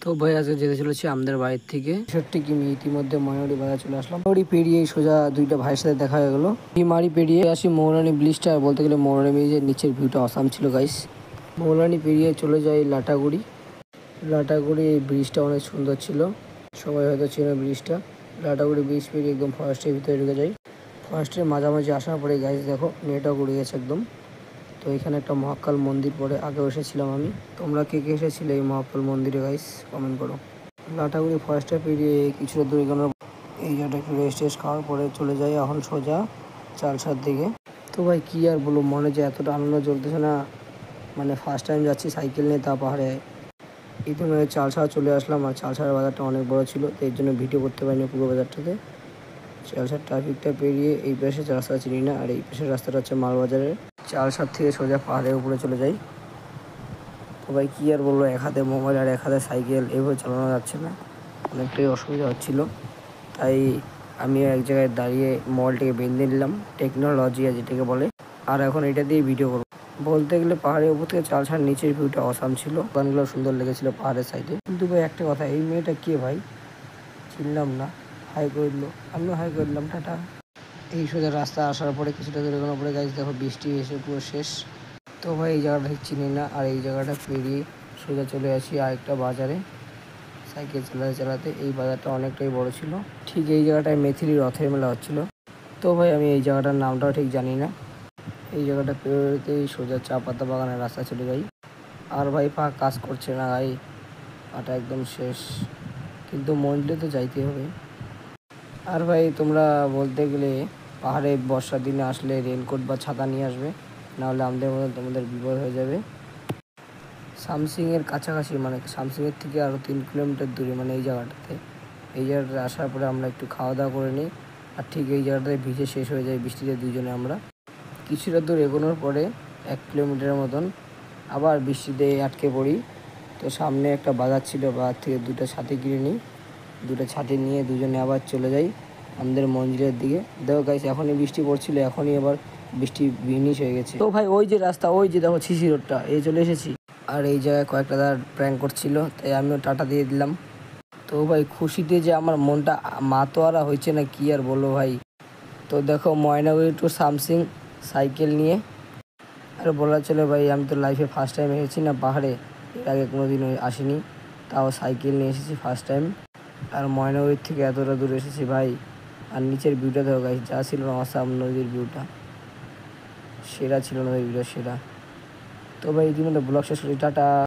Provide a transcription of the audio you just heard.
তো ভাই আজকে যেতে চলেছি আমাদের বাড়ির থেকে ৬৬ ইতিমধ্যে ময়নারি বাজার চলে আসলাম। ময়নারি পেরিয়ে সোজা দুইটা ভাইয়ের সাথে দেখা হয়ে গেলো। হিমারি পেরিয়ে আসি মৌলানি ব্রিজটা। বলতে গেলে মৌলানি ব্রিজের নিচের ভিউটা অসাম ছিল গাইস। মৌলানি পেরিয়ে চলে যাই লাটাগুড়ি। লাটাগুড়ি এই ব্রিজটা অনেক সুন্দর ছিল, সবাই হয়তো চেনে ব্রিজটা। লাটাগুড়ি ব্রিজ পেরিয়ে একদম ফরেস্টের ভিতরে ঢুকে যাই। ফরেস্টের মাঝামাঝি আসার পরে গাইস দেখো নেটওয়ার্ক উড়ে গেছে একদম। তো এখানে একটা মহাকাল মন্দির পরে আগেও এসেছিলাম আমি। তোমরা কে কে এসেছিলে এই মহাকাল মন্দিরে গাইস কমেন্ট করো। লাটাগুড়ি ফরেস্টটা পেরিয়ে কিছুটা দূর এগোনোর এই জায়গাটা একটু রেস্ট খাওয়ার পরে চলে যাই এখন সোজা চালসার দিকে। তো ভাই কী আর বলবো, মনে যে এতটা আনন্দ চলতেছে না, মানে ফার্স্ট টাইম যাচ্ছি সাইকেল নিয়ে তা পাহাড়ে। ইতিমধ্যে চালসার চলে আসলাম, আর চালসারের বাজারটা অনেক বড় ছিল, তো এর জন্য ভিডিও করতে পারিনি পুরো বাজারটাতে। চালসার ট্রাফিকটা পেরিয়ে এই পাশে রাস্তা চিনি না, আর এই পাশের রাস্তাটা হচ্ছে মালবাজারের। চালসার থেকে সোজা পাহাড়ের উপরে চলে যাই। তো ভাই কী আর বলবো, এক হাতে মোবাইল আর এক হাতে সাইকেল এভাবে চালানো যাচ্ছে না, অনেকটাই অসুবিধা হচ্ছিল। তাই আমি এক জায়গায় দাঁড়িয়ে মোবাইলটাকে বেঁধে নিলাম, টেকনোলজি যেটাকে বলে, আর এখন এটা দিয়ে ভিডিও করবো। বলতে গেলে পাহাড়ের উপর থেকে চালসার নিচের ভিউটা অসাম ছিল, গানগুলো সুন্দর লেগেছিলো পাহাড়ের সাইডে। কিন্তু ভাই একটা কথা, এই মেয়েটা কে ভাই, চিনলাম না। হাই করে দিল, আমিও হাই করে দিলাম, টাটা। এই সোজা রাস্তা আসার পরে কিছুটা দূরে এগোনোর পরে গাইজ দেখো বৃষ্টি এসে পুরো শেষ। তো ভাই এই জায়গাটা ঠিক চিনি না, আর এই জায়গাটা পেরিয়ে সোজা চলে আসি আরেকটা বাজারে সাইকেল চালাতে চালাতে। এই বাজারটা অনেকটাই বড় ছিল, ঠিক এই জায়গাটায় মেথিলি রথের মেলা হচ্ছিল। তো ভাই আমি এই জায়গাটার নামটাও ঠিক জানি না। এই জায়গাটা পেরোতেই সোজা চা পাতা বাগানের রাস্তা চলে যাই। আর ভাই পা কাজ করছে না ভাই, পাটা একদম শেষ, কিন্তু মন্দিরে তো যাইতে হবে। আর ভাই তোমরা বলতে গেলে পাহাড়ে বর্ষার দিনে আসলে রেনকোট বা ছাতা নিয়ে আসবে, নাহলে আমাদের মধ্যে তোমাদের বিপদ হয়ে যাবে। সামসিংয়ের কাছাকাছি, মানে সামসিংয়ের থেকে আরও 3 কিলোমিটার দূরে, মানে এই জায়গাটাতে। এই জায়গাটাতে আসার পরে আমরা একটু খাওয়া দাওয়া করে নিই, আর ঠিক এই জায়গাটাতে ভিজে শেষ হয়ে যায় বৃষ্টিতে দুজনে আমরা। কিছুটা দূর এগোনোর পরে 1 কিলোমিটারের মতন আবার বৃষ্টিতে আটকে পড়ি। তো সামনে একটা বাজার ছিল, বাজার থেকে 2টা ছাতি কিনে নিই। 2টা ছাতি নিয়ে দুজনে আবার চলে যাই আমাদের মন্দিরের দিকে। দেখো গাইস এখনই বৃষ্টি পড়ছিল, এখনই আবার বৃষ্টি ভিনিশ হয়ে গেছে। তো ভাই ওই যে রাস্তা, ওই যে দেখো সিসি রোডটা, এই চলে এসেছি। আর এই জায়গায় কয়েকটা দাদা প্র্যাঙ্ক করছিল, তাই আমিও টাটা দিয়ে দিলাম। তো ভাই খুশিতে যে আমার মনটা মাতোয়ারা হয়েছে না, কি আর বলবো ভাই। তো দেখো ময়নাগুড়ি টু সামসিং সাইকেল নিয়ে। আর বলা চলে ভাই আমি তো লাইফে ফার্স্ট টাইম এসেছি না পাহাড়ে, এর আগে কোনো দিন আসিনি, তাও সাইকেল নিয়ে এসেছি ফার্স্ট টাইম। আর ময়নাগুড়ির থেকে এতটা দূরে এসেছি ভাই। আর নিচের ভিউটা দেখো গাইস, যা ছিল আসাম নদীর ভিউটা সেরা ছিল, নদীর ভিউটা সেরা। তো ভাই ইতিমধ্যে ব্লগ শেষ করি, টাটা।